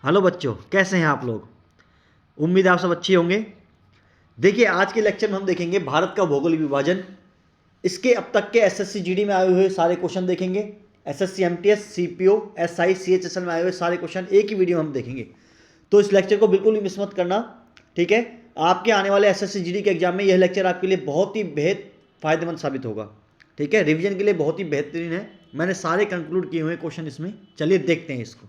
Hello बच्चों, कैसे हैं आप लोग। उम्मीद है आप सब अच्छे होंगे। देखिए, आज के लेक्चर में हम देखेंगे भारत का भौगोलिक विभाजन। इसके अब तक के एसएससी जीडी में आए हुए सारे क्वेश्चन देखेंगे। SSC MTS CPO SI CHSL में आए हुए सारे क्वेश्चन एक ही वीडियो में हम देखेंगे। तो इस लेक्चर को बिल्कुल भी मिस मत करना, ठीक है। आपके आने वाले एसएससी जीडी के एग्जाम में यह लेक्चर आपके लिए बहुत ही बेहद फायदेमंद साबित होगा, ठीक है। रिवीजन के लिए बहुत ही बेहतरीन है। मैंने सारे कंक्लूड किए हुए क्वेश्चन इसमें, चलिए देखते हैं इसको,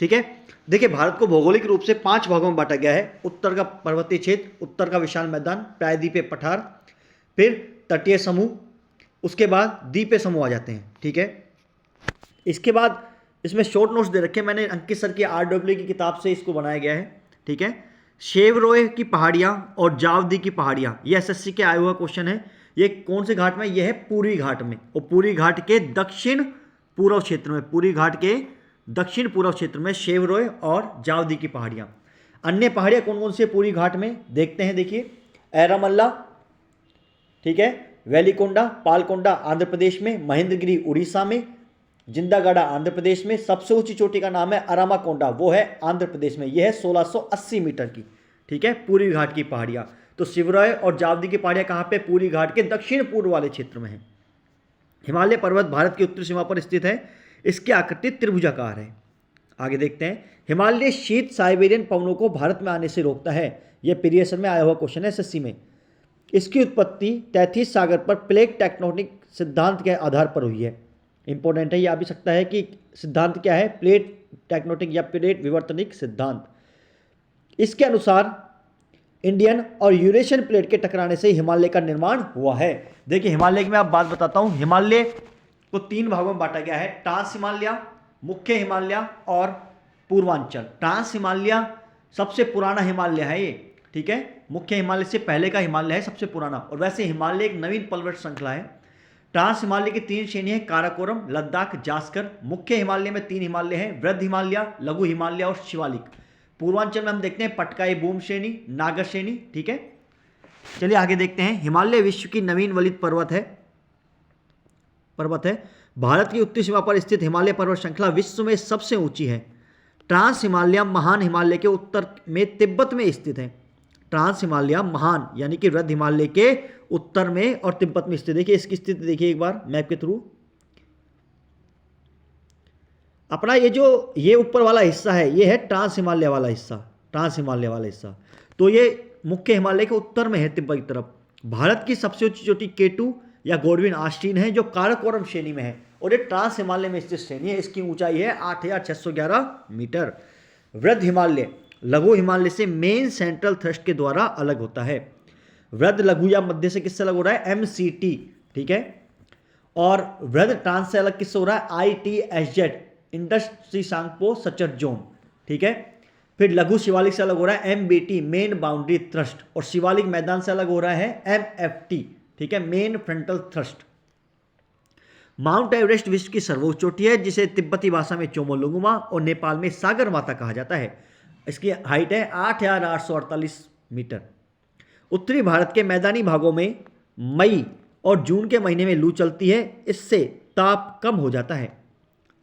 ठीक है। देखिए, भारत को भौगोलिक रूप से 5 भागों में बांटा गया है। उत्तर का पर्वतीय क्षेत्र, उत्तर का विशाल मैदान, प्रायद्वीपीय पठार, फिर तटीय समूह, उसके बाद द्वीपीय समूह आ जाते हैं, ठीक है। इसके बाद इसमें शॉर्ट नोट्स दे रखे हैं मैंने, अंकित सर की आरडब्ल्यू की किताब से इसको बनाया गया है, ठीक है। शेवरोय की पहाड़ियाँ और जावदी की पहाड़ियाँ, ये एसएससी के आया हुआ क्वेश्चन है। ये कौन से घाट में, ये है पूरी घाट में, और पूरी घाट के दक्षिण पूर्व क्षेत्र में, पूरी घाट के दक्षिण पूर्व क्षेत्र में शेवरोय और जावदी की पहाड़ियाँ। अन्य पहाड़ियाँ कौन कौन सी है पूरी घाट में, देखते हैं। देखिए, एरामल्ला, ठीक है, वेलिकोंडा पालकोंडा आंध्र प्रदेश में, महेंद्रगिरी उड़ीसा में, जिंदागाड़ा आंध्र प्रदेश में, सबसे ऊंची चोटी का नाम है अरामाकोंडा, वो है आंध्र प्रदेश में, यह है 1680 मीटर की, ठीक है, पूरी घाट की पहाड़ियाँ। तो शिवराय और जावदी की पहाड़ियाँ कहाँ पे, पूरी घाट के दक्षिण पूर्व वाले क्षेत्र में है। हिमालय पर्वत भारत की उत्तरी सीमा पर स्थित है। इसकी आकृति त्रिभुजाकार है। आगे देखते हैं। हिमालय शीत साइबेरियन पवनों को भारत में आने से रोकता है। यह प्रीवियस में आया हुआ क्वेश्चन है एसएससी में। इसकी उत्पत्ति तैतीस सागर पर प्लेट टेक्टोनिक सिद्धांत के आधार पर हुई है। इंपॉर्टेंट है, यह आ भी सकता है कि सिद्धांत क्या है, प्लेट टेक्टोनिक या प्लेट विवर्तनिक सिद्धांत। इसके अनुसार इंडियन और यूरेशियन प्लेट के टकराने से हिमालय का निर्माण हुआ है। देखिए, हिमालय की मैं आप बात बताता हूँ। हिमालय को 3 भागों में बांटा गया है, ट्रांस हिमालय, मुख्य हिमालय और पूर्वांचल। ट्रांस हिमालय सबसे पुराना हिमालय है ये, ठीक है। मुख्य हिमालय से पहले का हिमालय है सबसे पुराना, और वैसे हिमालय एक नवीन पर्वत श्रृंखला है। ट्रांस हिमालय की 3 श्रेणी है, काराकोरम, लद्दाख, जास्कर। मुख्य हिमालय में 3 हिमालय हैं, वृद्ध हिमालय, लघु हिमालय और शिवालिक। पूर्वांचल में हम देखते हैं पटकाई बूम श्रेणी, नागर श्रेणी, ठीक है। चलिए आगे देखते हैं। हिमालय विश्व की नवीन वलित पर्वत है। भारत की उत्तरी सीमा पर स्थित हिमालय पर्वत श्रृंखला विश्व में सबसे ऊंची है। ट्रांस हिमालय महान हिमालय के उत्तर में तिब्बत में स्थित है। ट्रांस हिमालय महान यानी कि वृद्ध हिमालय के उत्तर में और तिब्बत में स्थित। देखिए इसकी स्थिति देखिए एक बार मैप के थ्रू। अपना ये ऊपर वाला हिस्सा है, ये है ट्रांस हिमालय वाला हिस्सा, ट्रांस हिमालय वाला हिस्सा। तो ये मुख्य हिमालय के उत्तर में है, तिब्बत की तरफ। भारत की सबसे ऊंची चोटी केटू या गोडविन आस्टीन है, जो काराकोरम श्रेणी में है, और ये ट्रांस हिमालय में स्थित श्रेणी है। इसकी ऊंचाई है 8611 मीटर। वृद्ध हिमालय लघु हिमालय से मेन सेंट्रल थ्रस्ट के द्वारा अलग होता है। वृद्ध लघु या मध्य से किससे अलग हो रहा है, एमसीटी, ठीक है। और वृद्ध ट्रांस से अलग किससे हो रहा है, आईटीएसजेड, इंडस्ट्री सांगपो सचर जोन, ठीक है। फिर लघु शिवालिक से अलग हो रहा है एमबीटी, मेन बाउंड्री थ्रस्ट, और शिवालिक मैदान से अलग हो रहा है एमएफटी, ठीक है, main frontal thrust. Mount Everest विश्व की सर्वोच्च चोटी है, जिसे तिब्बती भाषा में चोमोलुंगमा और नेपाल में सागर माता कहा जाता है। इसकी हाइट है 8848 मीटर। उत्तरी भारत के मैदानी भागों में मई और जून के महीने में लू चलती है, इससे ताप कम हो जाता है।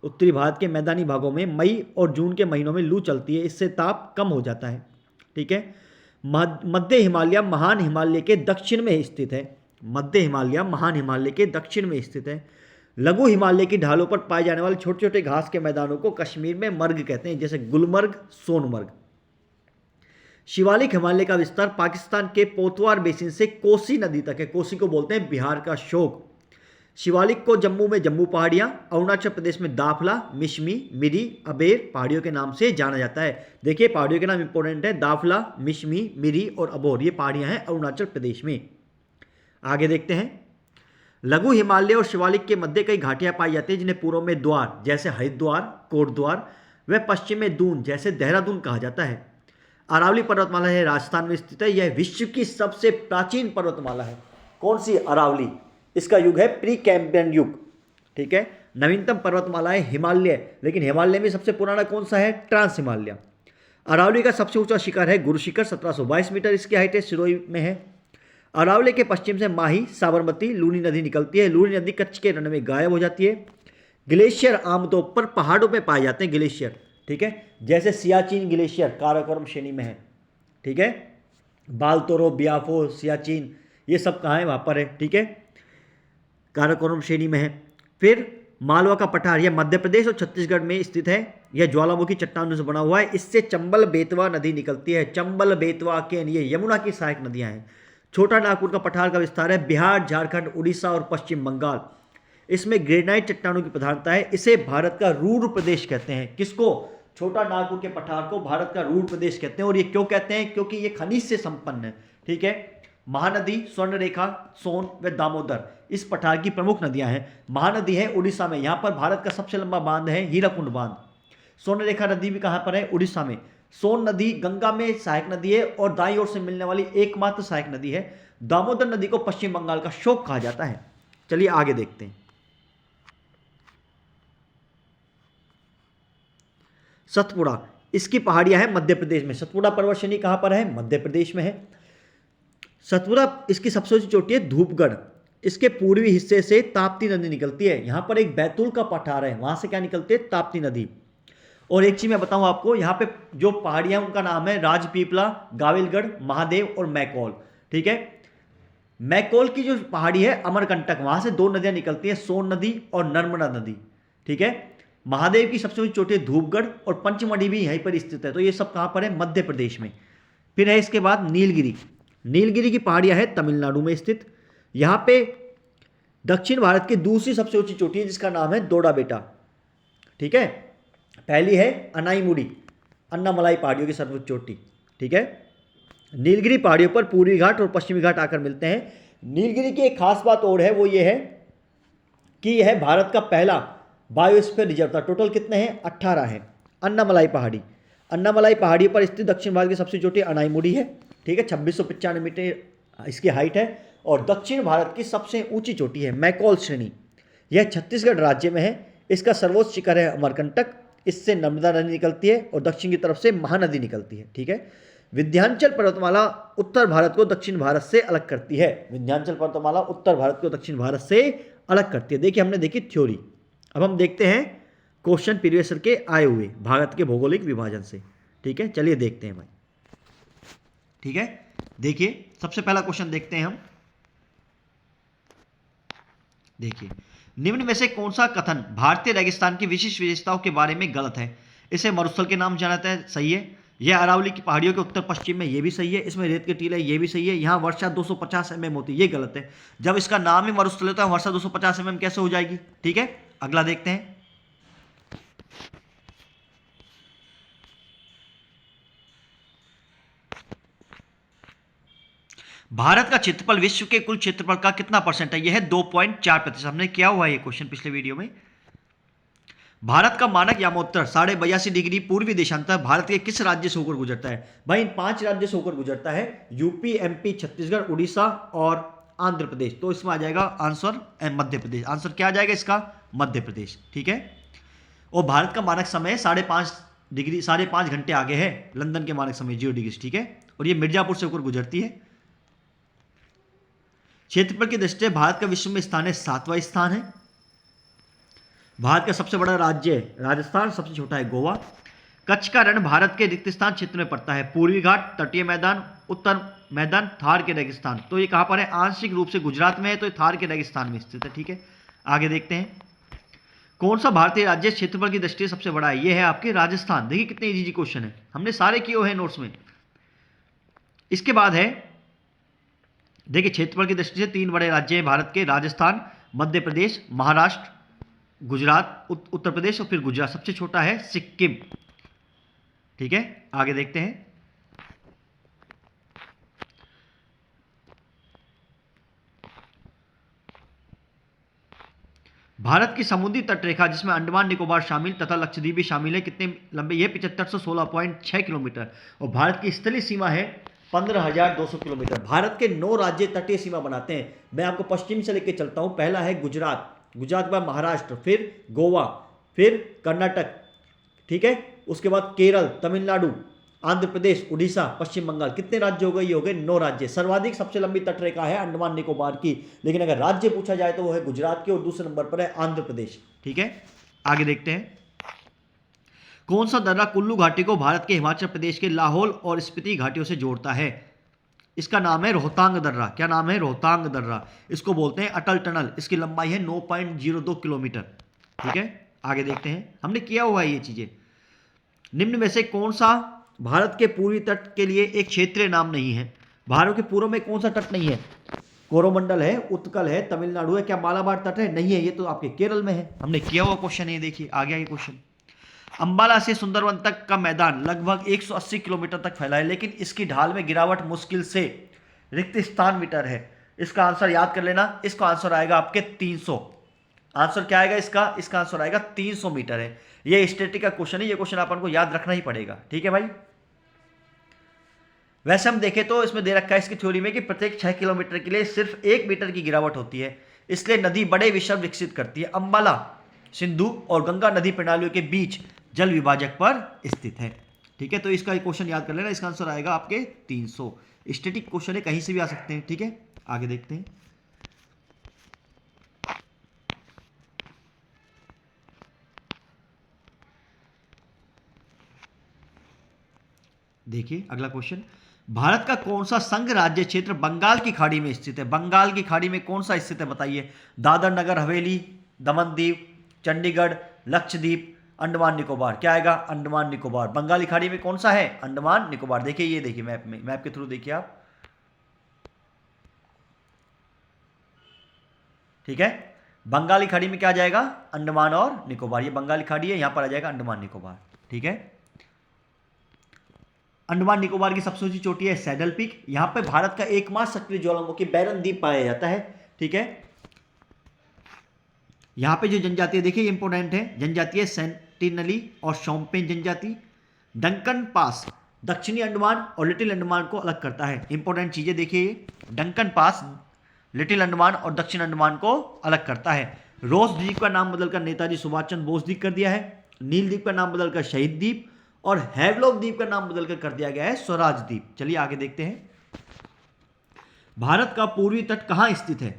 उत्तरी भारत के मैदानी भागों में मई और जून के महीनों में लू चलती है, इससे ताप कम हो जाता है, ठीक है। मध्य हिमालय महान हिमालय के दक्षिण में स्थित है। मध्य हिमालय महान हिमालय के दक्षिण में स्थित है। लघु हिमालय की ढालों पर पाए जाने वाले छोटे छोटे घास के मैदानों को कश्मीर में मर्ग कहते हैं, जैसे गुलमर्ग, सोनमर्ग। शिवालिक हिमालय का विस्तार पाकिस्तान के पोतवार बेसिन से कोसी नदी तक है। कोसी को बोलते हैं बिहार का शोक। शिवालिक को जम्मू में जम्मू पहाड़ियाँ, अरुणाचल प्रदेश में दाफला, मिशमी, मिरी, अबेर पहाड़ियों के नाम से जाना जाता है। देखिए पहाड़ियों के नाम इंपॉर्टेंट है, दाफला, मिशमी, मिरी और अबोर, ये पहाड़ियाँ हैं अरुणाचल प्रदेश में। आगे देखते हैं। लघु हिमालय और शिवालिक के मध्य कई घाटियाँ पाई जाती हैं, जिन्हें पूर्व में द्वार जैसे हरिद्वार, कोटद्वार, व पश्चिम में दून जैसे देहरादून कहा जाता है। अरावली पर्वतमाला है, राजस्थान में स्थित है। यह विश्व की सबसे प्राचीन पर्वतमाला है। कौन सी, अरावली। इसका युग है प्री कैम्ब्रियन युग, ठीक है। नवीनतम पर्वतमाला है हिमालय, लेकिन हिमालय में सबसे पुराना कौन सा है, ट्रांस हिमालय। अरावली का सबसे ऊंचा शिखर है गुरु शिखर, 1722 मीटर इसकी हाइट है, सिरोही में है। अरावली के पश्चिम से माही, साबरमती, लूनी नदी निकलती है। लूनी नदी कच्छ के रण में गायब हो जाती है। ग्लेशियर आमतौर पर पहाड़ों में पाए जाते हैं, ग्लेशियर, ठीक है, जैसे सियाचिन ग्लेशियर काराकोरम श्रेणी में है, ठीक है, बालतोरो, बियाफो, सियाचिन, ये सब कहाँ है, वहाँ पर है, ठीक है, काराकोरम श्रेणी में है। फिर मालवा का पठार, यह मध्य प्रदेश और छत्तीसगढ़ में स्थित है। यह ज्वालामुखी चट्टानों से बना हुआ है। इससे चंबल बेतवा नदी निकलती है। चंबल, बेतवा, केन, ये यमुना की सहायक नदियां हैं। छोटा नागपुर का पठार का विस्तार है बिहार, झारखंड, उड़ीसा और पश्चिम बंगाल। इसमें ग्रेनाइट चट्टानों की प्रधानता है। इसे भारत का रूर प्रदेश कहते हैं। किसको? छोटा नागपुर के पठार को भारत का रूर प्रदेश कहते हैं। और ये क्यों कहते हैं? क्योंकि ये खनिज से संपन्न है, ठीक है। महानदी, स्वर्णरेखा, सोन व दामोदर इस पठार की प्रमुख नदियां हैं। महानदी है उड़ीसा में, यहां पर भारत का सबसे लंबा बांध है हीराकुंड बांध। स्वर्णरेखा नदी भी कहां पर है? उड़ीसा में। सोन नदी गंगा में सहायक नदी है और दाईं ओर से मिलने वाली एकमात्र सहायक नदी है। दामोदर नदी को पश्चिम बंगाल का शोक कहा जाता है। चलिए आगे देखते हैं। सतपुड़ा, इसकी पहाड़ियां हैं मध्य प्रदेश में। सतपुड़ा पर्वत श्रेणी कहां पर है? मध्य प्रदेश में है। सतपुड़ा, इसकी सबसे ऊंची चोटी है धूपगढ़। इसके पूर्वी हिस्से से ताप्ती नदी निकलती है। यहां पर एक बैतूल का पठार है, वहां से क्या निकलती है? ताप्ती नदी। और एक चीज मैं बताऊं आपको, यहां पे जो पहाड़ियां उनका नाम है राजपीपला, गाविलगढ़, महादेव और मैकॉल, ठीक है। मैकॉल की जो पहाड़ी है अमरकंटक, वहां से दो नदियां निकलती हैं, सोन नदी और नर्मदा नदी, ठीक है। महादेव की सबसे ऊंची चोटी है धूपगढ़ और पंचमढ़ी भी यहीं पर स्थित है। तो ये सब कहां पर है? मध्य प्रदेश में। फिर है इसके बाद नीलगिरी। नीलगिरी की पहाड़ियां हैं तमिलनाडु में स्थित। यहां पे दक्षिण भारत की दूसरी सबसे ऊंची चोटी है जिसका नाम है दोडा बेटा, ठीक है। पहली है अनाईमुड़ी, अन्नामलाई पहाड़ियों की सर्वोच्च चोटी, ठीक है। नीलगिरी पहाड़ियों पर पूर्वी घाट और पश्चिमी घाट आकर मिलते हैं। नीलगिरी की एक खास बात और है, वो ये है कि यह भारत का पहला बायोस्फीयर रिजर्व था। टोटल कितने हैं? 18 हैं। अन्नामलाई पहाड़ी, अन्नामलाई पहाड़ी पर स्थित दक्षिण भारत की सबसे चोटी अनाईमुड़ी है, ठीक है। 2695 मीटर इसकी हाइट है और दक्षिण भारत की सबसे ऊंची चोटी है मैकॉल श्रेणी। यह छत्तीसगढ़ राज्य में है। इसका सर्वोच्च शिखर है अमरकंटक। इससे नर्मदा नदी निकलती है और दक्षिण की तरफ से महानदी निकलती है, ठीक है। विंध्याचल पर्वतमाला उत्तर भारत को दक्षिण भारत से अलग करती है। विंध्याचल पर्वतमाला उत्तर भारत को दक्षिण भारत से अलग करती है। देखिए, हमने देखी थ्योरी। अब हम देखते हैं क्वेश्चन प्रीवियस ईयर के आए हुए भारत के भौगोलिक विभाजन से, ठीक है। चलिए देखते हैं भाई, ठीक है। देखिए, सबसे पहला क्वेश्चन देखते हैं हम। देखिए, निम्न में से कौन सा कथन भारतीय रेगिस्तान की विशिष्ट विशेषताओं के बारे में गलत है? इसे मरुस्थल के नाम जाना जाता है, सही है। यह अरावली की पहाड़ियों के उत्तर पश्चिम में, ये भी सही है। इसमें रेत के टीले, ये भी सही है। यहाँ वर्षा 250 mm होती है, ये गलत है। जब इसका नाम ही मरुस्थल होता है, वर्षा 250 mm कैसे हो जाएगी? ठीक है, अगला देखते हैं। भारत का क्षेत्रफल विश्व के कुल क्षेत्रफल का कितना परसेंट है? यह है 2.4%। हमने किया हुआ है ये क्वेश्चन पिछले वीडियो में। भारत का मानक यामोत्तर 82.5 डिग्री पूर्वी देशांतर भारत के किस राज्य से होकर गुजरता है? भाई इन 5 राज्यों से होकर गुजरता है, यूपी, एमपी, छत्तीसगढ़, उड़ीसा और आंध्र प्रदेश। तो इसमें आ जाएगा आंसर मध्य प्रदेश। आंसर क्या आ जाएगा इसका? मध्य प्रदेश, ठीक है। और भारत का मानक समय 5.5 घंटे आगे है लंदन के मानक समय 0 डिग्री, ठीक है। और ये मिर्जापुर से होकर गुजरती है। क्षेत्रफल की दृष्टि से भारत का विश्व में स्थान है 7वां स्थान है। भारत का सबसे बड़ा राज्य है राजस्थान, सबसे छोटा है गोवा। कच्छ का रण भारत के रिक्त स्थान क्षेत्र में पड़ता है। पूर्वी घाट, तटीय मैदान, उत्तर मैदान, थार के रेगिस्तान। तो ये कहां पर है? आंशिक रूप से गुजरात में है, तो ये थार के रेगिस्तान में स्थित है, ठीक है। आगे देखते हैं, कौन सा भारतीय राज्य क्षेत्रफल की दृष्टि से सबसे बड़ा है? ये है आपके राजस्थान। देखिए कितने इजी क्वेश्चन है, हमने सारे किए हुए हैं नोट्स में। इसके बाद है, देखिए क्षेत्रफल की दृष्टि से 3 बड़े राज्य हैं भारत के, राजस्थान, मध्य प्रदेश, महाराष्ट्र, गुजरात, उत्तर प्रदेश और फिर गुजरात। सबसे छोटा है सिक्किम, ठीक है। आगे देखते हैं, भारत की समुद्री तटरेखा जिसमें अंडमान निकोबार शामिल तथा लक्षद्वीप भी शामिल है, कितने लंबे? ये 7516.6 किलोमीटर। और भारत की स्थलीय सीमा है 15,200 किलोमीटर। भारत के 9 राज्य तटीय सीमा बनाते हैं। मैं आपको पश्चिम से लेकर चलता हूं। पहला है गुजरात, गुजरात के बाद महाराष्ट्र, फिर गोवा, फिर कर्नाटक, ठीक है। उसके बाद केरल, तमिलनाडु, आंध्र प्रदेश, उड़ीसा, पश्चिम बंगाल। कितने राज्य हो गए? ये हो गए 9 राज्य। सर्वाधिक सबसे लंबी तटरेखा है अंडमान निकोबार की, लेकिन अगर राज्य पूछा जाए तो वो है गुजरात की और दूसरे नंबर पर है आंध्र प्रदेश, ठीक है। आगे देखते हैं, कौन सा दर्रा कुल्लू घाटी को भारत के हिमाचल प्रदेश के लाहौल और स्पीति घाटियों से जोड़ता है? इसका नाम है रोहतांग दर्रा। क्या नाम है? रोहतांग दर्रा। इसको बोलते हैं अटल टनल। इसकी लंबाई है 9.02 किलोमीटर। ठीक है, आगे देखते हैं, हमने किया हुआ है ये चीजें। निम्न में से कौन सा भारत के पूर्वी तट के लिए एक क्षेत्रीय नाम नहीं है? भारत के पूर्व में कौन सा तट नहीं है? कोरोमंडल है, उत्कल है, तमिलनाडु है, क्या मालाबार तट है? नहीं है, ये तो आपके केरल में है। हमने किया हुआ क्वेश्चन है, देखिए आ गया ये क्वेश्चन। अंबाला से सुंदरवन तक का मैदान लगभग 180 किलोमीटर तक फैला है, लेकिन इसकी ढाल में गिरावट मुश्किल से रिक्त स्थान मीटर है। इसका आंसर याद कर लेना, इसका आंसर आएगा आपके 300। आंसर क्या आएगा इसका? इसका आंसर आएगा 300 मीटर है। ये स्टैटिक का क्वेश्चन है, ये क्वेश्चन अपन को याद रखना ही पड़ेगा। ठीक है भाई। वैसे हम देखें तो इसमें दे रखा है इसकी थ्योरी में कि प्रत्येक 6 किलोमीटर के लिए सिर्फ 1 मीटर की गिरावट होती है, इसलिए नदी बड़े विषम विकसित करती है। अंबाला सिंधु और गंगा नदी प्रणालियों के बीच जल विभाजक पर स्थित है। ठीक है, तो इसका क्वेश्चन याद कर लेना, इसका आंसर आएगा आपके 300। स्टैटिक क्वेश्चन है, कहीं से भी आ सकते हैं। ठीक है, आगे देखते हैं। देखिए अगला क्वेश्चन, भारत का कौन सा संघ राज्य क्षेत्र बंगाल की खाड़ी में स्थित है? बंगाल की खाड़ी में कौन सा स्थित है बताइए? दादर नगर हवेली, दमन दीव, चंडीगढ़, लक्षद्वीप, अंडमान निकोबार। क्या आएगा? अंडमान निकोबार। बंगाली खाड़ी में कौन सा है? अंडमान निकोबार। देखिए ये देखिए मैप में, मैप के थ्रू देखिए आप। ठीक है, बंगाली खाड़ी में क्या आ जाएगा? अंडमान और निकोबार। ये बंगाली खाड़ी है, यहां पर आ जाएगा अंडमान निकोबार। ठीक है, अंडमान निकोबार की सबसे ऊंची चोटी है सैडल पीक। यहां पे भारत का एकमात्र सक्रिय ज्वालामुखी बैरन द्वीप पाया जाता है। ठीक है, यहां पे जो जनजाति देखिए इंपोर्टेंट है, जनजाति है सेंटिनली और शोम्पेन जनजाति। डंकन पास दक्षिणी अंडमान और लिटिल अंडमान को अलग करता है। इंपोर्टेंट चीजें देखिए, डंकन पास लिटिल अंडमान और दक्षिण अंडमान को अलग करता है। रोस द्वीप का नाम बदलकर नेताजी सुभाष चंद्र बोस द्वीप कर दिया है। नील द्वीप का नाम बदलकर शहीद द्वीप, और हैवलॉक द्वीप का नाम बदलकर कर दिया गया है स्वराज द्वीप। चलिए आगे देखते हैं। भारत का पूर्वी तट कहां स्थित है?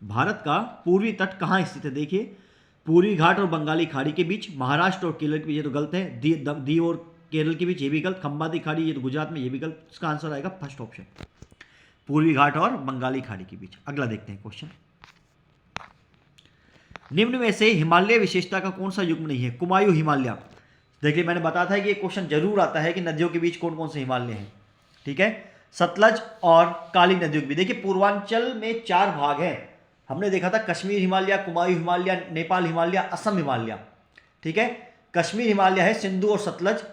भारत का पूर्वी तट कहां स्थित है? देखिए, पूर्वी घाट और बंगाली खाड़ी के बीच, महाराष्ट्र और केरल के बीच, ये तो गलत है। दीव और केरल के बीच, ये भी गलत। खंबाती खाड़ी ये तो गुजरात में, ये भी गलत। इसका आंसर आएगा फर्स्ट ऑप्शन, पूर्वी घाट और बंगाली खाड़ी के बीच। अगला देखते हैं क्वेश्चन, निम्न में से हिमालय विशेषता का कौन सा युग्म नहीं है? कुमायूं हिमालय। देखिए मैंने बताया था कि ये क्वेश्चन जरूर आता है कि नदियों के बीच कौन कौन से हिमालय हैं। ठीक है, सतलज और काली नदियों के बीच। देखिए पूर्वांचल में 4 भाग हैं, हमने देखा था कश्मीर हिमालय, कुमायूं हिमालय, नेपाल हिमालय, असम हिमालय। ठीक है, कश्मीर हिमालय है सिंधु और सतलज,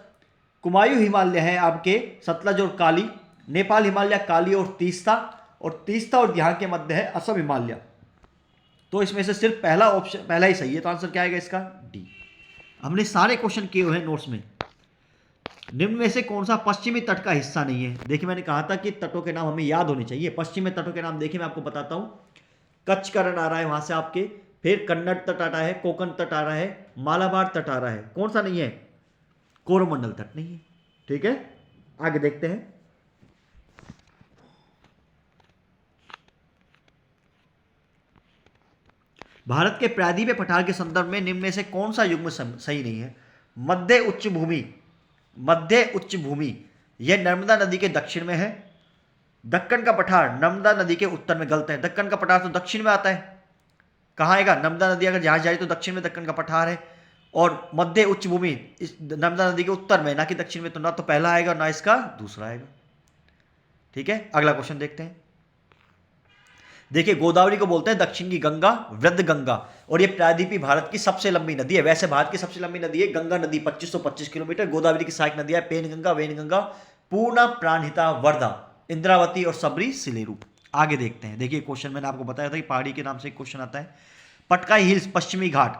कुमायूं हिमालय है आपके सतलज और काली, नेपाल हिमालय काली और तीस्ता और यहाँ के मध्य है असम हिमालय। तो इसमें से सिर्फ पहला ऑप्शन, पहला ही सही है, तो आंसर क्या आएगा इसका? डी। हमने सारे क्वेश्चन किए हुए हैं नोट्स में। निम्न में से कौन सा पश्चिमी तट का हिस्सा नहीं है? देखिए मैंने कहा था कि तटों के नाम हमें याद होने चाहिए। पश्चिमी तटों के नाम देखिए मैं आपको बताता हूं। कच्छ का रण आ रहा है वहां से आपके, फिर कन्नड़ तट आ रहा है, कोकण तट आ रहा है, मालाबार तट आ रहा है। कौन सा नहीं है? कोरोमंडल तट नहीं है। ठीक है, आगे देखते हैं। भारत के प्रायद्वीपीय पठार के संदर्भ में निम्न में से कौन सा युग्म सही नहीं है? मध्य उच्च भूमि, मध्य उच्च भूमि यह नर्मदा नदी के दक्षिण में है। दक्कन का पठार नर्मदा नदी के उत्तर में, गलत है। दक्कन का पठार तो दक्षिण में आता है, कहाँ आएगा? नर्मदा नदी अगर जहां जा रही तो दक्षिण में दक्कन का पठार है, और मध्य उच्च भूमि इस नर्मदा नदी के उत्तर में, ना कि दक्षिण में। तो ना तो पहला आएगा ना इसका दूसरा आएगा। ठीक है, अगला क्वेश्चन देखते हैं। देखिए गोदावरी को बोलते हैं दक्षिण की गंगा, वृद्ध गंगा, और ये प्रायद्वीपीय भारत की सबसे लंबी नदी है। वैसे भारत की सबसे लंबी नदी है गंगा नदी 2525 किलोमीटर। गोदावरी की सहायक नदियां पेन गंगा, वेन गंगा, पूर्णा, प्राणहिता, वर्धा, इंद्रावती और सबरी सिलेरू। आगे देखते हैं। देखिए क्वेश्चन मैंने आपको बताया था कि पहाड़ी के नाम से एक क्वेश्चन आता है। पटकाई हिल्स पश्चिमी घाट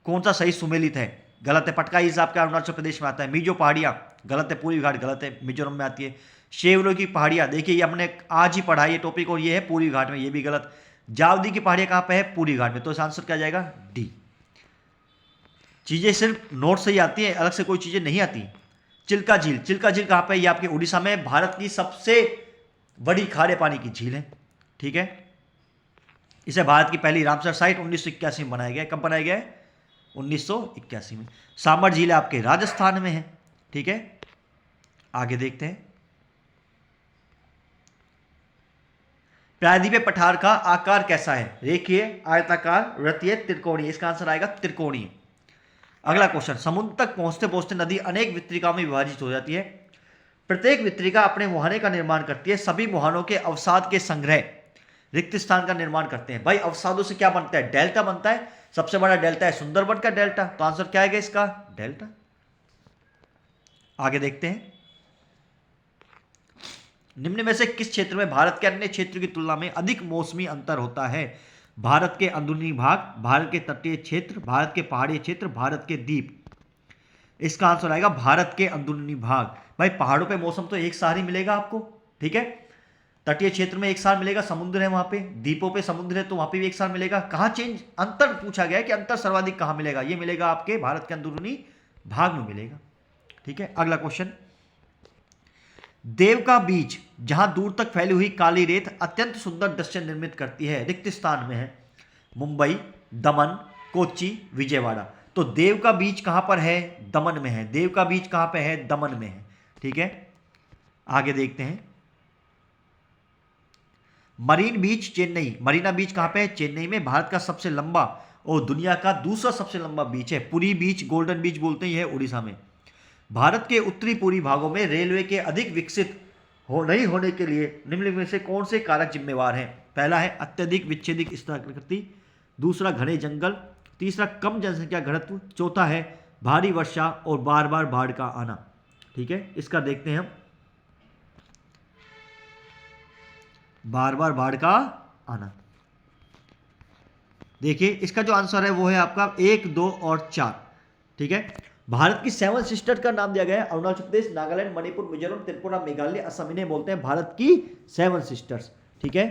कौन सा सही सुमेलित है? गलत है। पटकाई हिल्स आपका अरुणाचल प्रदेश में आता है। मिजो पहाड़ियां, गलत है। पूर्वी घाट, गलत है, मिजोरम में आती है। शेवलो की पहाड़ियां, देखिए ये हमने आज ही पढ़ा ये टॉपिक, और ये है पूर्वी घाट में, ये भी गलत। जावदी की पहाड़ियां कहां पे है? पूर्वी घाट में। तो इस आंसर क्या जाएगा? डी। चीजें सिर्फ नोट से ही आती हैं, अलग से कोई चीजें नहीं आती। चिल्का झील, चिल्का झील कहां पे है? ये आपके उड़ीसा में, भारत की सबसे बड़ी खारे पानी की झील है। ठीक है, इसे भारत की पहली रामसर साइट 1981 में बनाया गया। कब बनाया गया है? 1981 में। सामर झील आपके राजस्थान में है। ठीक है, आगे देखते हैं। प्रायद्वीपीय पठार का आकार कैसा है? रेखीय, आयताकार, वृत्तीय, त्रिकोणीय। इसका आंसर आएगा त्रिकोणीय। अगला क्वेश्चन, समुद्र तक पहुंचते पहुंचते नदी अनेक वितरिकाओं में विभाजित हो जाती है। प्रत्येक वितरिका अपने मुहाने का निर्माण करती है। सभी मुहानों के अवसाद के संग्रह रिक्त स्थान का निर्माण करते हैं। भाई अवसादों से क्या बनता है? डेल्टा बनता है। सबसे बड़ा डेल्टा है सुंदरबन का डेल्टा, तो आंसर क्या आएगा इसका? डेल्टा। आगे देखते हैं। निम्न में से किस क्षेत्र में भारत के अन्य क्षेत्र की तुलना में अधिक मौसमी अंतर होता है? भारत के अंदरूनी भाग, भारत के तटीय क्षेत्र, भारत के पहाड़ी क्षेत्र, भारत के द्वीप। इसका आंसर आएगा भारत के अंदरूनी भाग। भाई पहाड़ों पे मौसम तो एक सार ही मिलेगा आपको, ठीक है। तटीय क्षेत्र में एक सार मिलेगा, समुद्र है वहां पे, द्वीपों पे समुद्र है तो वहां पे भी एक सार मिलेगा। कहां चेंज, अंतर पूछा गया है कि अंतर सर्वाधिक कहां मिलेगा? ये मिलेगा आपके भारत के अंदरूनी भाग में मिलेगा। ठीक है, अगला क्वेश्चन, देव का बीज जहां दूर तक फैली हुई काली रेत अत्यंत सुंदर दृश्य निर्मित करती है, रिक्त स्थान में है। मुंबई, दमन, कोच्चि, विजयवाड़ा। तो देव का बीज कहां पर है? दमन में है। देव का बीज कहां पे है? दमन में है। ठीक है, आगे देखते हैं। मरीन बीच चेन्नई, मरीना बीच कहां पे है? चेन्नई में। भारत का सबसे लंबा और दुनिया का दूसरा सबसे लंबा बीच है। पुरी बीच, गोल्डन बीच बोलते हैं, यह उड़ीसा में। भारत के उत्तरी पूर्वी भागों में रेलवे के अधिक विकसित नहीं होने के लिए निम्नलिखित में से कौन से कारक जिम्मेवार हैं? पहला है अत्यधिक विच्छेदित स्थलाकृति, दूसरा घने जंगल, तीसरा कम जनसंख्या घनत्व, चौथा है भारी वर्षा और बार बार बाढ़ का आना। ठीक है, इसका देखते हैं हम। बार बार बाढ़ का आना, देखिए इसका जो आंसर है वो है आपका 1, 2 और 4। ठीक है, भारत की 7 सिस्टर का नाम दिया गया है। अरुणाचल प्रदेश, नागालैंड, मणिपुर, मिजोरम, त्रिपुरा, मेघालय, असम, इन्हें बोलते हैं भारत की 7 सिस्टर्स। ठीक है,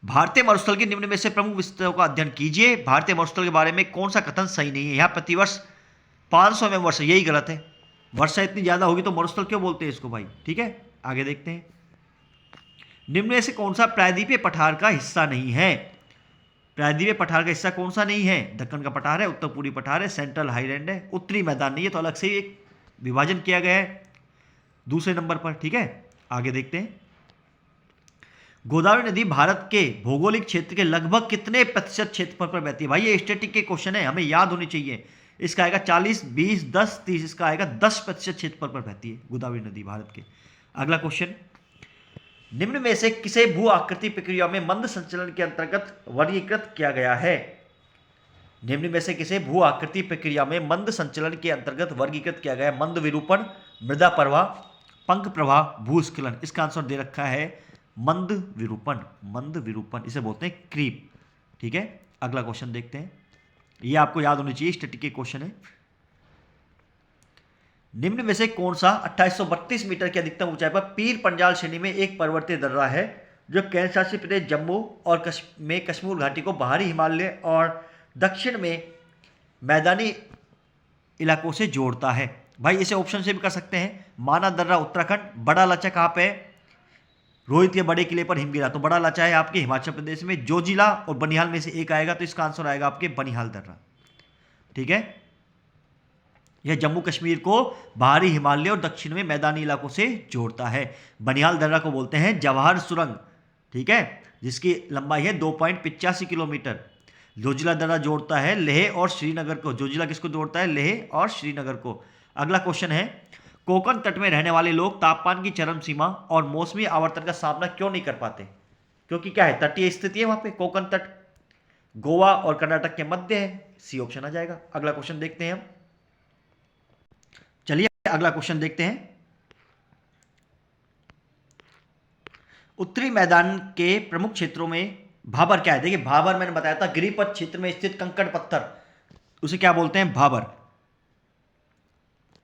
भारतीय मरुस्थल के निम्न में से प्रमुख विस्तृतों का अध्ययन कीजिए। भारतीय मरुस्थल के बारे में कौन सा कथन सही नहीं है? यहां प्रतिवर्ष 500 में वर्षा, यही गलत है। वर्षा इतनी ज्यादा होगी तो मरुस्थल क्यों बोलते हैं इसको भाई? ठीक है, आगे देखते हैं। निम्न में से कौन सा प्रायद्वीपीय पठार का हिस्सा नहीं है? प्रायद्वीपीय पठार का हिस्सा कौन सा नहीं है? दक्कन का पठार है, उत्तर पूर्वी पठार है, सेंट्रल हाईलैंड है, उत्तरी मैदान नहीं है, तो अलग से एक विभाजन किया गया है दूसरे नंबर पर। ठीक है, आगे देखते हैं। गोदावरी नदी भारत के भौगोलिक क्षेत्र के लगभग कितने प्रतिशत क्षेत्रफल पर बहती है? भाई ये स्टैटिक के क्वेश्चन है, हमें याद होनी चाहिए। इसका आएगा 40, 20, 10, 30। इसका आएगा 10% क्षेत्रफल पर बहती है गोदावरी नदी भारत के। अगला क्वेश्चन, निम्न में से किसे भू आकृति प्रक्रिया में मंद संचलन के अंतर्गत वर्गीकृत किया गया है? निम्न में से किसे भू आकृति प्रक्रिया में मंद संचलन के अंतर्गत वर्गीकृत किया गया है? मंद विरूपण, मृदा प्रवाह, पंख प्रवाह, भूस्खलन। इसका आंसर दे रखा है मंद विरूपण। मंद विरूपण इसे बोलते हैं क्रीप। ठीक है, अगला क्वेश्चन देखते हैं। ये आपको याद होनी चाहिए, स्टैटिक के क्वेश्चन है। निम्न में से कौन सा 2832 मीटर की अधिकतम ऊंचाई पर पीर पंजाल श्रेणी में एक पर्वतीय दर्रा है जो केंद्र शासित प्रदेश जम्मू और कश्मीर घाटी को बाहरी हिमालय और दक्षिण में मैदानी इलाकों से जोड़ता है? भाई इसे ऑप्शन से भी कर सकते हैं। माना दर्रा उत्तराखंड, बड़ा लाचा कहाँ पे है? रोहित के बड़े किले पर हिमगिरा, तो बड़ा लाचा है आपके हिमाचल प्रदेश में। जोजिला और बनिहाल में से एक आएगा, तो इसका आंसर आएगा आपके बनिहाल दर्रा। ठीक है, यह जम्मू कश्मीर को बाहरी हिमालय और दक्षिण में मैदानी इलाकों से जोड़ता है। बनिहाल दर्रा को बोलते हैं जवाहर सुरंग। ठीक है, जिसकी लंबाई है 2.85 किलोमीटर। जोजिला दर्रा जोड़ता है लेह और श्रीनगर को। जोजिला किसको जोड़ता है? लेह और श्रीनगर को। अगला क्वेश्चन है, कोंकण तट में रहने वाले लोग तापमान की चरम सीमा और मौसमी आवर्तन का सामना क्यों नहीं कर पाते? क्योंकि क्या है? तटीय स्थिति है वहां पे। कोंकण तट गोवा और कर्नाटक के मध्य है, सी ऑप्शन आ जाएगा। अगला क्वेश्चन देखते हैं हम। चलिए अगला क्वेश्चन देखते हैं। उत्तरी मैदान के प्रमुख क्षेत्रों में भाबर क्या है? देखिए भाबर मैंने बताया था, गिरिपथ क्षेत्र में स्थित कंकड़ पत्थर, उसे क्या बोलते हैं? भाबर।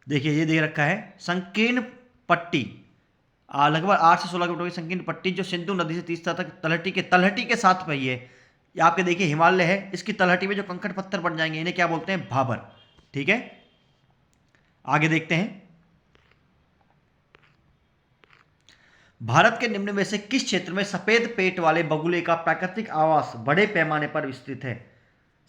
देखिए ये दे रखा है संकीर्ण पट्टी, लगभग 8 से 16 किलोमीटर की संकीर्ण पट्टी जो सिंधु नदी से तीसरा तक तलहटी के साथ में है। ये आपके देखिए हिमालय है, इसकी तलहटी में जो कंकड़ पत्थर बन जाएंगे इन्हें क्या बोलते हैं? भाबर। ठीक है, आगे देखते हैं। भारत के निम्न में से किस क्षेत्र में सफेद पेट वाले बगुले का प्राकृतिक आवास बड़े पैमाने पर विस्तृत है?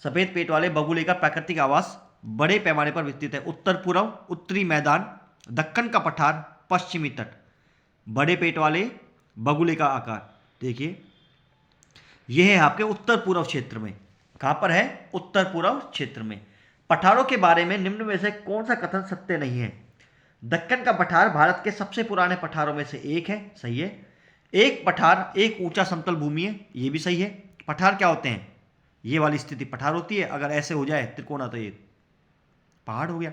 सफेद पेट वाले बगुले का प्राकृतिक आवास बड़े पैमाने पर विस्तृत है। उत्तर पूर्व, उत्तरी मैदान, दक्कन का पठार, पश्चिमी तट। बड़े पेट वाले बगुले का आकार देखिए, यह है आपके उत्तर पूर्व क्षेत्र में। कहां पर है? उत्तर पूर्व क्षेत्र में। पठारों के बारे में निम्न में से कौन सा कथन सत्य नहीं है? दक्कन का पठार भारत के सबसे पुराने पठारों में से एक है, सही है। एक पठार एक ऊंचा समतल भूमि है, यह भी सही है। पठार क्या होते हैं? ये वाली स्थिति पठार होती है। अगर ऐसे हो जाए त्रिकोणा तो ये पहाड़ हो गया।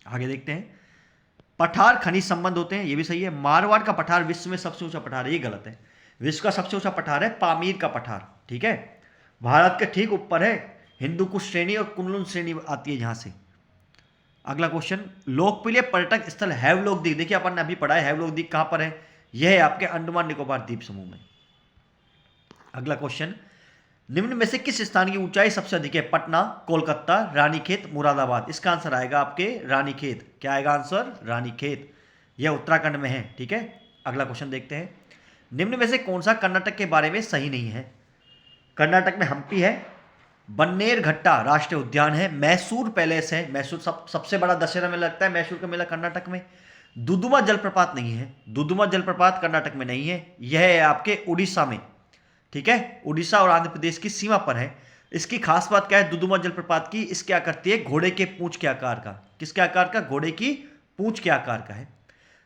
आगे देखते हैं। पठार खनिज संबंध होते हैं, ये भी सही है। मारवाड़ का पठार विश्व में सबसे ऊंचा पठार है, ये गलत है। विश्व का सबसे ऊंचा पठार है पामीर का पठार, ठीक है। भारत के ठीक ऊपर है हिंदू कुश श्रेणी और कुनलुन श्रेणी आती है जहां से। अगला क्वेश्चन, लोकप्रिय पर्यटक स्थल हैवलॉक द्वीप, देखिए अपन ने अभी पढ़ा है हैवलॉक द्वीप कहां पर है, यह है आपके अंडमान निकोबार द्वीप समूह में। अगला क्वेश्चन, निम्न में से किस स्थान की ऊंचाई सबसे अधिक है? पटना, कोलकाता, रानीखेत, मुरादाबाद। इसका आंसर आएगा आपके रानीखेत। क्या आएगा आंसर? रानीखेत। यह उत्तराखंड में है, ठीक है। अगला क्वेश्चन देखते हैं। निम्न में से कौन सा कर्नाटक के बारे में सही नहीं है? कर्नाटक में हम्पी है, बन्नेरघट्टा राष्ट्रीय उद्यान है, मैसूर पैलेस है। मैसूर सबसे बड़ा दशहरा मेला लगता है मैसूर का मेला कर्नाटक में। दुदुमा जलप्रपात नहीं है, दुदुमा जलप्रपात कर्नाटक में नहीं है, यह है आपके उड़ीसा में, ठीक है। उड़ीसा और आंध्र प्रदेश की सीमा पर है। इसकी खास बात क्या है दुदुमा जलप्रपात की? इसकी क्या करती है? घोड़े के पूंछ के आकार का। किसके आकार का? घोड़े की पूंछ के आकार का है।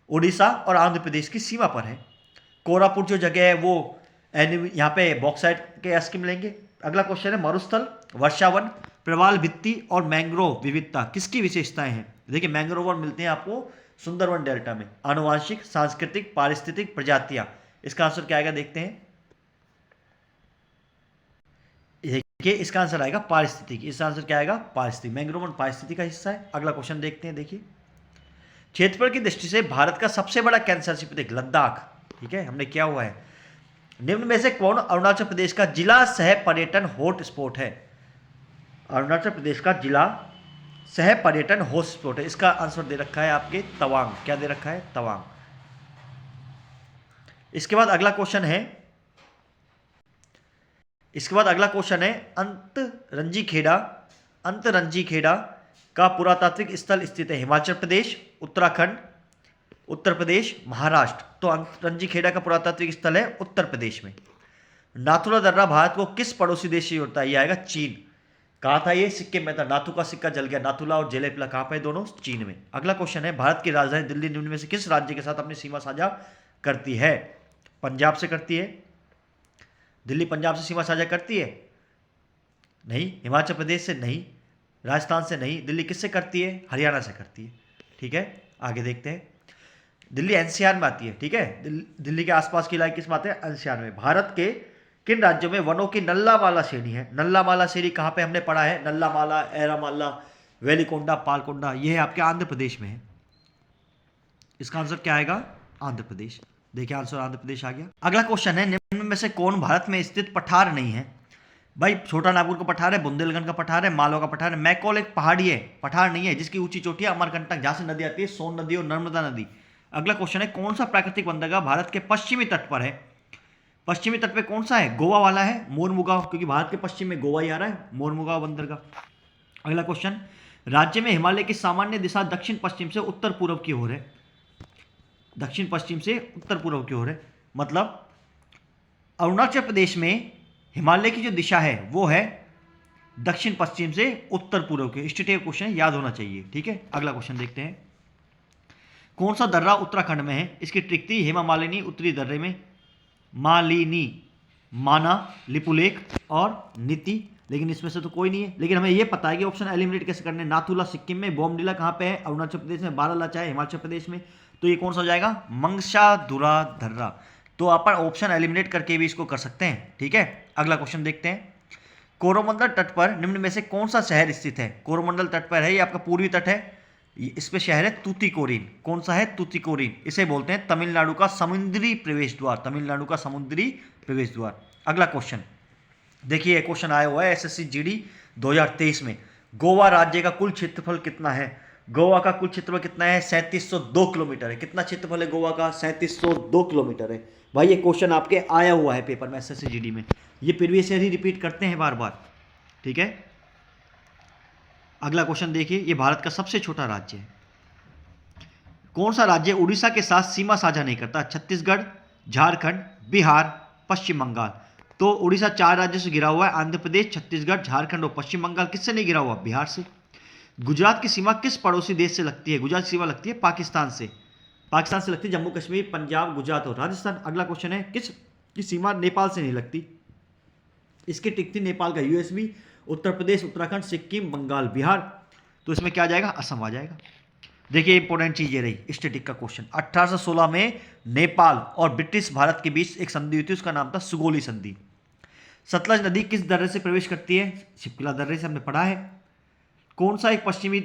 उड़ीसा और आंध्र प्रदेश की सीमा पर है। कोरापुट जो जगह है वो यहाँ पे बॉक्साइट के अस्की मिलेंगे। अगला क्वेश्चन है, मरुस्थल, वर्षावन, प्रवाल भित्ति और मैंग्रोव विविधता किसकी विशेषताएं हैं? देखिए मैंग्रोव मिलते हैं आपको सुंदरवन डेल्टा में। आनुवांशिक, सांस्कृतिक, पारिस्थितिक प्रजातियां। इसका आंसर क्या आएगा देखते हैं। देखिए इसका आंसर आएगा पारिस्थितिक। इसका आंसर क्या आएगा? पारिस्थितिक। मैंग्रोव पारिस्थितिक का हिस्सा है। अगला क्वेश्चन देखते हैं। देखिए क्षेत्रफल की दृष्टि से भारत का सबसे बड़ा कैंसर प्रदेश लद्दाख, ठीक है, हमने क्या हुआ है। निम्न में से कौन अरुणाचल प्रदेश का जिला सह पर्यटन हॉट स्पॉट है? अरुणाचल प्रदेश का जिला सह पर्यटन हॉट स्पॉट है। इसका आंसर दे रखा है आपके तवांग। क्या दे रखा है? तवांग। इसके बाद अगला क्वेश्चन है अंतरंजी खेड़ा का पुरातात्विक स्थल स्थित है हिमाचल प्रदेश, उत्तराखंड, उत्तर प्रदेश, महाराष्ट्र। तो अंतरंजी खेड़ा का पुरातात्विक स्थल है उत्तर प्रदेश में। नाथुला दर्रा भारत को किस पड़ोसी देश से जोड़ता है? ये आएगा चीन। कहा था ये? सिक्किम में था। नाथू का सिक्का जल गया। नाथुला और जेलेपला कहां पे? दोनों चीन में। अगला क्वेश्चन है, भारत की राजधानी दिल्ली निम्न में से किस राज्य के साथ अपनी सीमा साझा करती है? पंजाब से करती है। दिल्ली पंजाब से सीमा साझा करती है? नहीं। हिमाचल प्रदेश से नहीं, राजस्थान से नहीं। दिल्ली किससे करती है? हरियाणा से करती है, ठीक है। आगे देखते हैं। दिल्ली एनसीआर में आती है, ठीक है। दिल्ली के आसपास के इलाके किस में आते हैं? एनसीआर में। भारत के किन राज्यों में वनों की नल्लामाला श्रेणी है? नल्लामाला श्रेणी कहां पे हमने पढ़ा है? नल्लामाला, एरामाला, वेलिकोंडा, पालकोंडा, यह है आपके आंध्र प्रदेश में है। इसका आंसर क्या आएगा? आंध्र प्रदेश। देखिए आंसर आंध्र प्रदेश आ गया। अगला क्वेश्चन है, निम्न में से कौन भारत में स्थित पठार नहीं है? भाई छोटा नागपुर का पठार है, बुंदेलखंड का पठार है, मालवा का पठार है। मैकॉल एक पहाड़ी है, पठार नहीं है, जिसकी ऊंची चोटी है अमरकंटक, जहां से नदी आती है सोन नदी और नर्मदा नदी। अगला क्वेश्चन है, कौन सा प्राकृतिक बंदरगाह भारत के पश्चिमी तट पर है? पश्चिमी तट पे कौन सा है? गोवा वाला है, मोरमुगांव, क्योंकि भारत के पश्चिम में गोवा ही आ रहा है, मोरमुगांव बंदरगाह। अगला क्वेश्चन, राज्य में हिमालय की सामान्य दिशा दक्षिण पश्चिम से उत्तर पूर्व की ओर है। दक्षिण पश्चिम से उत्तर पूर्व की ओर है, मतलब अरुणाचल प्रदेश में हिमालय की जो दिशा है वो है दक्षिण पश्चिम से उत्तर पूर्व की। स्टेटिक क्वेश्चन याद होना चाहिए, ठीक है। अगला क्वेश्चन देखते हैं, कौन सा दर्रा उत्तराखंड में है? इसकी ट्रिक थी हेमा मालिनी उत्तरी दर्रे में, मालिनी, माना, लिपुलेख और नीति, लेकिन इसमें से तो कोई नहीं है। लेकिन हमें यह पता है कि ऑप्शन एलिमिनेट कैसे करने। नाथुला सिक्किम में, बोमडिला कहाँ पे है? अरुणाचल प्रदेश में, बारालाचा है हिमाचल प्रदेश में। तो ये कौन सा हो जाएगा? मंगशाधुरा दर्रा। तो आप ऑप्शन एलिमिनेट करके भी इसको कर सकते हैं, ठीक है। अगला क्वेश्चन देखते हैं, कोरोमंडल तट पर निम्न में से कौन सा शहर स्थित है? कोरोमंडल तट पर है, ये आपका पूर्वी तट है, इस पे शहर है तूतीकोरिन। कौन सा है? तूतीकोरिन। इसे बोलते हैं तमिलनाडु का समुद्री प्रवेश द्वार, तमिलनाडु का समुद्री प्रवेश द्वार। अगला क्वेश्चन देखिए, क्वेश्चन आया हुआ है एसएससी जीडी 2023 में, गोवा राज्य का कुल क्षेत्रफल कितना है? गोवा का कुल क्षेत्रफल कितना है? 3702 किलोमीटर है। कितना क्षेत्रफल है गोवा का? 3702 किलोमीटर है। भाई ये क्वेश्चन आपके आया हुआ है पेपर में एसएससी जीडी में, ये प्रीवियस ईयर ही रिपीट करते हैं बार बार, ठीक है। अगला क्वेश्चन देखिए, ये भारत का सबसे छोटा राज्य है। कौन सा राज्य उड़ीसा के साथ सीमा साझा नहीं करता? छत्तीसगढ़, झारखंड, बिहार, पश्चिम बंगाल। तो उड़ीसा 4 राज्यों से घिरा हुआ है, आंध्र प्रदेश, छत्तीसगढ़, झारखंड और पश्चिम बंगाल। किससे नहीं घिरा हुआ? बिहार से। गुजरात की सीमा किस पड़ोसी देश से लगती है? गुजरात की सीमा लगती है पाकिस्तान से। पाकिस्तान से लगती है जम्मू कश्मीर, पंजाब, गुजरात और राजस्थान। अगला क्वेश्चन है, किस की सीमा नेपाल से नहीं लगती? इसकी टिक थी नेपाल का यूएसबी, उत्तर प्रदेश, उत्तराखंड, सिक्किम, बंगाल, बिहार। तो इसमें क्या आ जाएगा? असम आ जाएगा। देखिए इंपॉर्टेंट चीज ये रही स्टैटिक का क्वेश्चन। 1816 में नेपाल और ब्रिटिश भारत के बीच एक संधि हुई थी, उसका नाम था सुगोली संधि। सतलज नदी किस दर्रे से प्रवेश करती है? शिप्ला दर्रे से, हमने पढ़ा है। कौन सा एक पश्चिमी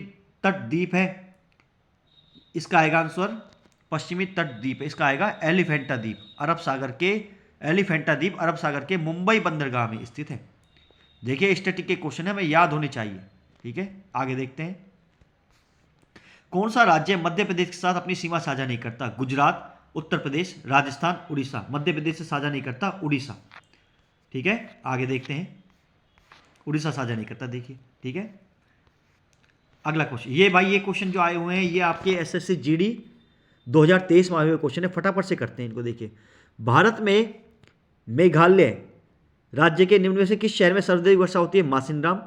तट द्वीप है? इसका आएगा आंसर पश्चिमी तट द्वीप है, इसका आएगा एलिफेंटा द्वीप। अरब सागर के एलिफेंटा द्वीप अरब सागर के मुंबई बंदरगाह में स्थित है। देखिए स्टैटिक के क्वेश्चन है, हमें याद होने चाहिए, ठीक है। आगे देखते हैं, कौन सा राज्य मध्य प्रदेश के साथ अपनी सीमा साझा नहीं करता? गुजरात, उत्तर प्रदेश, राजस्थान, उड़ीसा। मध्य प्रदेश से साझा नहीं करता उड़ीसा, ठीक है। आगे देखते हैं, उड़ीसा साझा नहीं करता, देखिए, ठीक है। अगला क्वेश्चन, ये भाई ये क्वेश्चन जो आए हुए हैं ये आपके एसएससी जीडी 2023 में आए हुए क्वेश्चन है, फटाफट से करते हैं इनको। देखिए, भारत में मेघालय राज्य के निम्न में से किस शहर में सर्वाधिक वर्षा होती है? मासिनराम।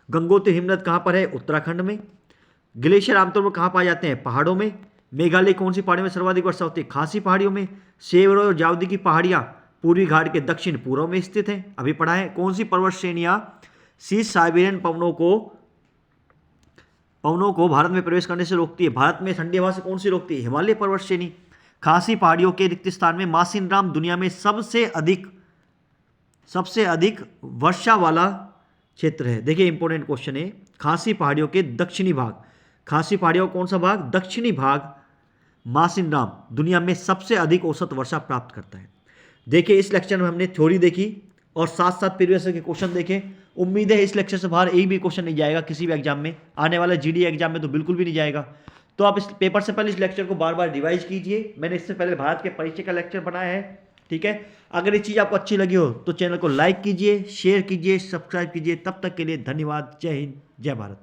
गंगोत्री हिमनद कहाँ पर है? उत्तराखंड में। ग्लेशियर आमतौर पर कहाँ पाए जाते हैं? पहाड़ों में। मेघालय कौन सी पहाड़ी में सर्वाधिक वर्षा होती है? खासी पहाड़ियों में। सेवर और जावदी की पहाड़ियाँ पूर्वी घाट के दक्षिण पूर्व में स्थित हैं, अभी पढ़ा है। कौन सी पर्वत श्रेणियाँ शीर्ष साइबेरियन पवनों को भारत में प्रवेश करने से रोकती है? भारत में ठंडी हवा से कौन सी रोकती है? हिमालय पर्वत श्रेणी। खासी पहाड़ियों के रिक्त स्थान में मासिनराम दुनिया में सबसे अधिक वर्षा वाला क्षेत्र है। देखिए इंपॉर्टेंट क्वेश्चन है, खासी पहाड़ियों के दक्षिणी भाग, खासी पहाड़ियों का कौन सा भाग? दक्षिणी भाग मासिनराम दुनिया में सबसे अधिक औसत वर्षा प्राप्त करता है। देखिए इस लेक्चर में हमने थ्योरी देखी और साथ साथ प्रीवियस ईयर के क्वेश्चन देखे। उम्मीद है इस लेक्चर से बाहर एक भी क्वेश्चन नहीं जाएगा किसी भी एग्जाम में, आने वाले जीडी एग्जाम में तो बिल्कुल भी नहीं जाएगा। तो आप इस पेपर से पहले इस लेक्चर को बार बार रिवाइज कीजिए। मैंने इससे पहले भारत के परिचय का लेक्चर बनाया है, ठीक है। अगर ये चीज़ आपको अच्छी लगी हो तो चैनल को लाइक कीजिए, शेयर कीजिए, सब्सक्राइब कीजिए। तब तक के लिए धन्यवाद। जय हिंद, जय भारत।